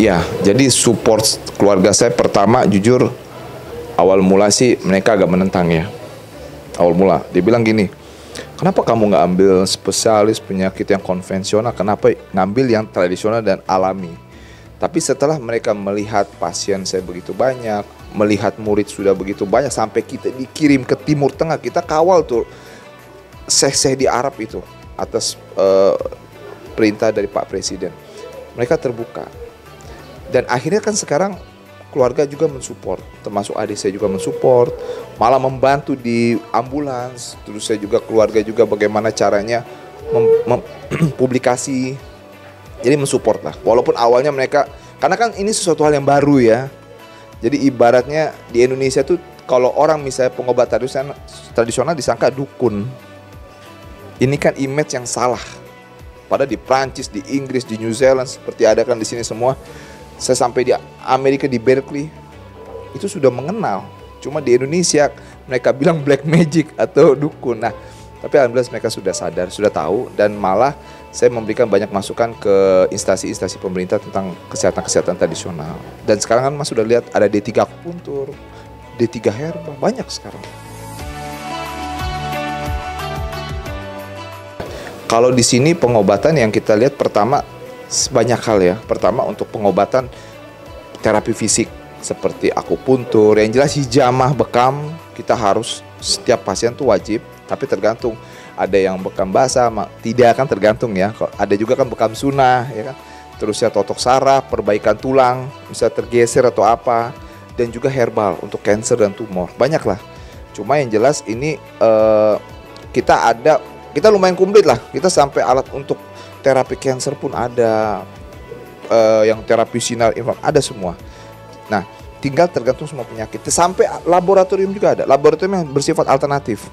Ya, jadi support keluarga saya pertama jujur awal mula sih mereka agak menentang ya. Awal mula dia bilang gini, kenapa kamu nggak ambil spesialis penyakit yang konvensional, kenapa ngambil yang tradisional dan alami? Tapi setelah mereka melihat pasien saya begitu banyak, melihat murid sudah begitu banyak, sampai kita dikirim ke Timur Tengah, kita kawal tuh syekh-syekh di Arab itu atas perintah dari Pak Presiden. Mereka terbuka. Dan akhirnya kan sekarang keluarga juga mensupport, termasuk adik saya juga mensupport, malah membantu di ambulans. Terus saya juga keluarga juga bagaimana caranya publikasi. Jadi mensupport lah. Walaupun awalnya mereka, karena kan ini sesuatu hal yang baru ya. Jadi ibaratnya di Indonesia tuh kalau orang misalnya pengobat tradisional disangka dukun. Ini kan image yang salah. Padahal di Prancis, di Inggris, di New Zealand seperti ada kan di sini semua. Saya sampai di Amerika di Berkeley itu sudah mengenal. Cuma di Indonesia mereka bilang black magic atau dukun. Nah, tapi alhamdulillah mereka sudah sadar, sudah tahu, dan malah saya memberikan banyak masukan ke instansi-instansi pemerintah tentang kesehatan tradisional. Dan sekarang kan Mas sudah lihat ada D3 akupuntur, D3 herbal, banyak sekarang. Kalau di sini pengobatan yang kita lihat pertama banyak hal ya. Pertama untuk pengobatan terapi fisik seperti akupuntur, yang jelas hijamah, bekam, kita harus setiap pasien tuh wajib, tapi tergantung. Ada yang bekam basah, tidak akan tergantung ya. Ada juga kan bekam sunnah ya kan. Terus ya totok saraf, perbaikan tulang, bisa tergeser atau apa, dan juga herbal untuk kanker dan tumor. Banyak lah. Cuma yang jelas ini kita lumayan komplit lah. Kita sampai alat untuk terapi kanker pun ada, yang terapi sinar infrared ada semua. Nah, tinggal tergantung semua penyakit. Sampai laboratorium juga ada. Laboratorium yang bersifat alternatif.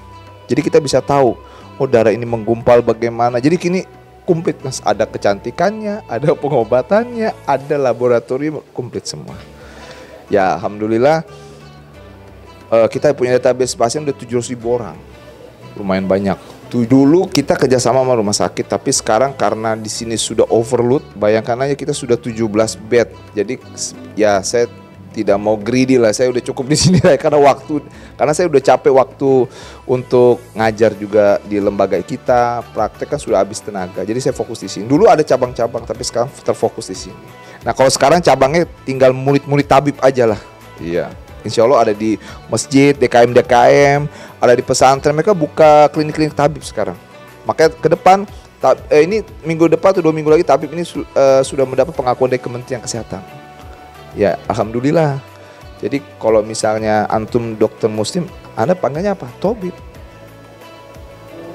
Jadi kita bisa tahu, oh darah ini menggumpal bagaimana. Jadi kini komplit Mas. Ada kecantikannya, ada pengobatannya, ada laboratorium komplit semua. Ya, alhamdulillah kita punya database pasien udah 700.000 orang. Lumayan banyak. Dulu kita kerjasama sama rumah sakit, tapi sekarang karena di sini sudah overload, bayangkan aja kita sudah 17 bed. Jadi ya saya tidak mau greedy lah, saya udah cukup di sini lah karena saya udah capek waktu untuk ngajar juga di lembaga kita, praktek kan sudah habis tenaga. Jadi saya fokus di sini. Dulu ada cabang-cabang, tapi sekarang terfokus di sini. Nah kalau sekarang cabangnya tinggal murid-murid tabib aja lah. Iya. Insya Allah ada di masjid, DKM, ada di pesantren, mereka buka klinik-klinik tabib sekarang. Makanya ke depan, ini minggu depan atau 2 minggu lagi tabib ini sudah mendapat pengakuan dari Kementerian Kesehatan. Ya, alhamdulillah. Jadi kalau misalnya antum dokter muslim, Anda panggilnya apa? Tabib.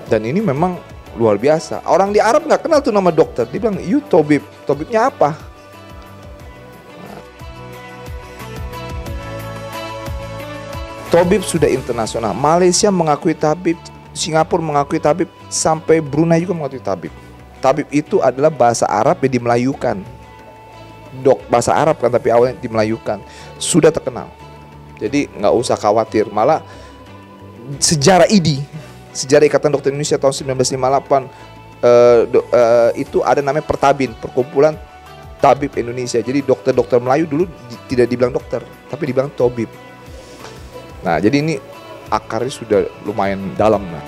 Dan ini memang luar biasa. Orang di Arab nggak kenal tuh nama dokter. Dia bilang, "You tabib." Tabibnya apa? Tabib sudah internasional. Malaysia mengakui tabib, Singapura mengakui tabib, sampai Brunei juga mengakui tabib. Tabib itu adalah bahasa Arab yang dimelayukan. Bahasa Arab kan, tapi awalnya dimelayukan. Sudah terkenal. Jadi nggak usah khawatir. Malah sejarah IDI, Sejarah Ikatan Dokter Indonesia tahun 1958, itu ada namanya Pertabin, Perkumpulan Tabib Indonesia. Jadi dokter-dokter Melayu dulu tidak dibilang dokter, tapi dibilang tabib. Nah, jadi ini akarnya sudah lumayan dalam. Nah,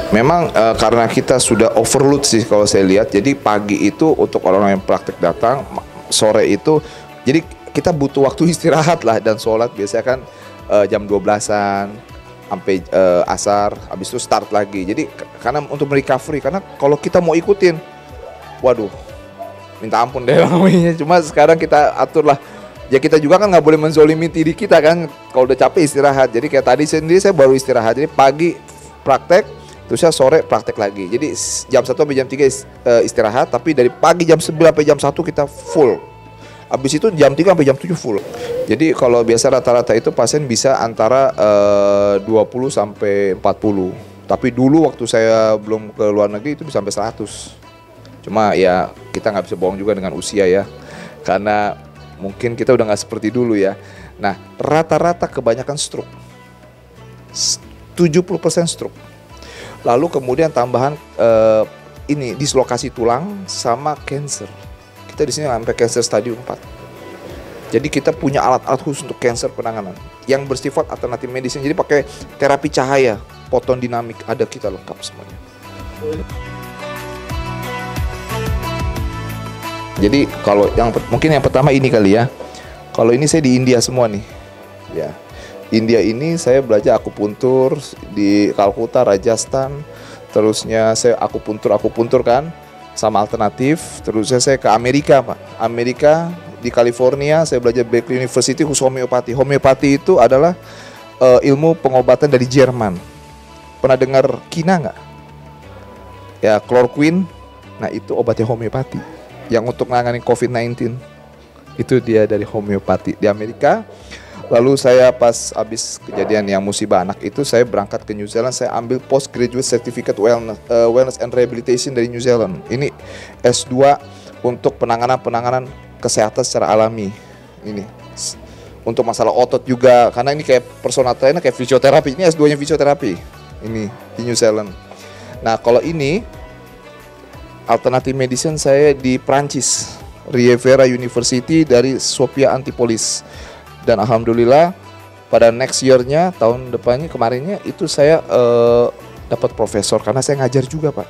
memang karena kita sudah overload sih kalau saya lihat. Jadi pagi itu untuk orang-orang yang praktek datang, sore itu, jadi kita butuh waktu istirahat lah dan sholat biasanya kan jam 12-an sampai asar, habis itu start lagi. Jadi karena untuk recovery, karena kalau kita mau ikutin, waduh, minta ampun deh namanya. Cuma sekarang kita atur lah. Ya kita juga kan nggak boleh menzolimi diri kita kan. Kalau udah capek istirahat. Jadi kayak tadi sendiri saya baru istirahat. Jadi pagi praktek, terus saya sore praktek lagi. Jadi jam 1 sampai jam 3 istirahat. Tapi dari pagi jam 9 sampai jam 1 kita full. Habis itu jam 3 sampai jam 7 full. Jadi kalau biasa rata-rata itu pasien bisa antara 20 sampai 40. Tapi dulu waktu saya belum ke luar negeri itu bisa sampai 100. Cuma ya kita nggak bisa bohong juga dengan usia ya, karena mungkin kita udah nggak seperti dulu ya. Nah, rata-rata kebanyakan stroke, 70% stroke. Lalu kemudian tambahan ini dislokasi tulang sama cancer. Kita di sini sampai cancer stadium 4. Jadi kita punya alat-alat khusus untuk cancer penanganan yang bersifat alternatif medicine. Jadi pakai terapi cahaya, foton dinamik, ada kita lengkap semuanya. Jadi kalau mungkin yang pertama ini kali ya. Kalau ini saya di India semua nih. Ya. India ini saya belajar akupuntur di Kalkuta, Rajasthan. Terusnya saya akupuntur kan sama alternatif. Terusnya saya ke Amerika, Pak. Amerika di California saya belajar Berkeley University khusus homeopati. Homeopati itu adalah ilmu pengobatan dari Jerman. Pernah dengar kina nggak? Ya, chloroquine. Nah, itu obatnya homeopati. Yang untuk menangani COVID-19 itu dia dari homeopati di Amerika. Lalu saya pas habis kejadian yang musibah anak itu, saya berangkat ke New Zealand. Saya ambil postgraduate certificate wellness and rehabilitation dari New Zealand. Ini S2 untuk penanganan kesehatan secara alami. Ini untuk masalah otot juga, karena ini kayak personal trainer, kayak fisioterapi. Ini S2-nya fisioterapi. Ini di New Zealand. Nah, kalau ini alternative medicine saya di Prancis, Riviera University dari Sofia Antipolis. Dan alhamdulillah pada next year-nya, tahun depannya, kemarinnya itu saya dapat profesor karena saya ngajar juga, Pak.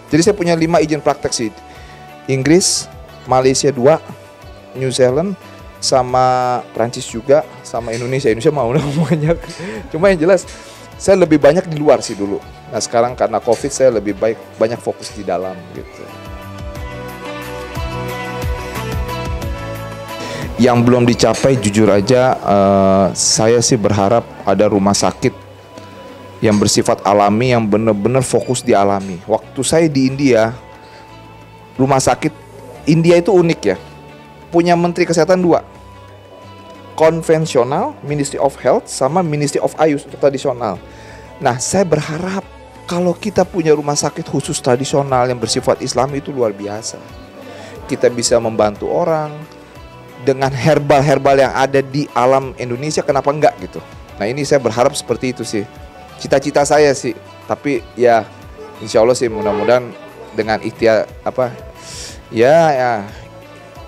Jadi saya punya 5 izin praktek sih. Inggris, Malaysia 2, New Zealand, sama Prancis juga, sama Indonesia. Indonesia mau banyak. Cuma yang jelas saya lebih banyak di luar sih dulu. Nah, sekarang karena Covid saya lebih banyak fokus di dalam gitu. Yang belum dicapai jujur aja, saya sih berharap ada rumah sakit yang bersifat alami, yang benar-benar fokus di alami. Waktu saya di India, rumah sakit India itu unik ya, punya menteri kesehatan 2, konvensional, Ministry of Health, sama Ministry of Ayush untuk tradisional. Nah, saya berharap kalau kita punya rumah sakit khusus tradisional yang bersifat Islam, itu luar biasa. Kita bisa membantu orang dengan herbal-herbal yang ada di alam Indonesia, kenapa enggak gitu. Nah, ini saya berharap seperti itu sih, cita-cita saya sih. Tapi ya insya Allah sih, mudah-mudahan dengan ikhtiar ya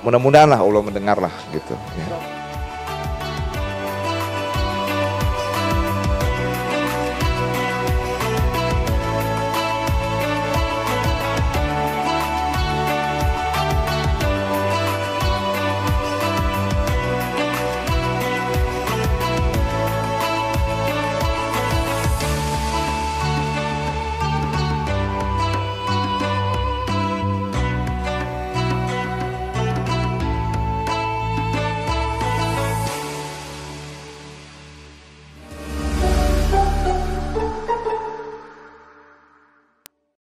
mudah-mudahan lah Allah mendengar lah gitu ya.